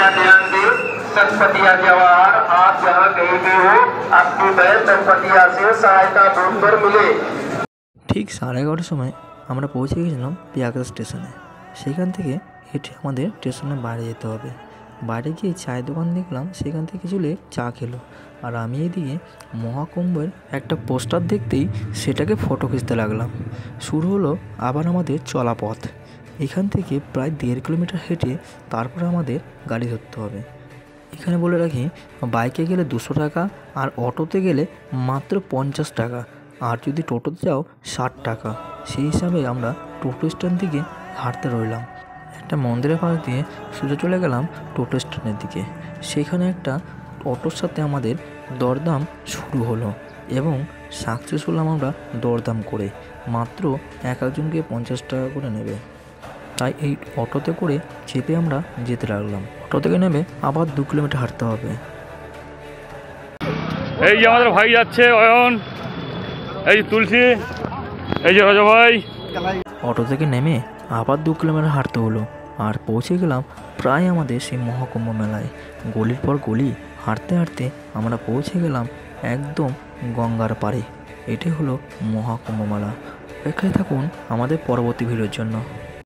कृपया ध्यान दें, संपतिया जवाहर आप जहाँ कहीं भी हो अपनी बहन संपतिया से सहायता ढूंढ कर मिले। ঠিক 11:30টার সময় আমরা পৌঁছে গেছিলাম পেয়াগড়া স্টেশনে। সেখান থেকে হেঁটে আমাদের স্টেশনের বাইরে যেতে হবে। বাইরে গিয়ে চায়ের দোকান দেখলাম, সেখান থেকে চলে চা খেলো। আর আমি এদিকে মহাকুম্ভের একটা পোস্টার দেখতেই সেটাকে ফটো খিঁচতে লাগলাম। শুরু হলো আবার আমাদের চলা পথ। এখান থেকে প্রায় 1.5 কিলোমিটার হেঁটে তারপরে আমাদের গাড়ি ধরতে হবে। এখানে বলে রাখি, বাইকে গেলে 200 টাকা, আর অটোতে গেলে মাত্র 50 টাকা, আর যদি টোটোতে যাও 60 টাকা। সেই হিসাবে আমরা টোটো স্ট্যান্ড থেকে হাঁটতে রইলাম। একটা মন্দিরের পাশ দিয়ে সোজা চলে গেলাম টোটো স্ট্যান্ডের দিকে। সেখানে একটা অটোর সাথে আমাদের দরদাম শুরু হলো এবং সাকসেস হলাম আমরা দরদাম করে। মাত্র একজনকে 50 টাকা করে নেবে। তাই এই অটোতে করে চেপে আমরা যেতে লাগলাম। অটো থেকে নেমে আবার 2 কিলোমিটার হাঁটতে হবে। এই যে আমাদের ভাই যাচ্ছে অয়ন, এই যে তুলসী, এই যে রাজা ভাই। অটো থেকে নেমে আবার 2 কিলোমিটার হাঁটতে হলো, আর পৌঁছে গেলাম প্রায় আমাদের সেই মহাকুম্ভ মেলায়। গলির পর গলি হাঁটতে হাঁটতে আমরা পৌঁছে গেলাম একদম গঙ্গার পাড়ে। এটাই হলো মহাকুম্ভ মেলা। অপেক্ষায় থাকুন আমাদের পরবর্তী ভিডিওর জন্য।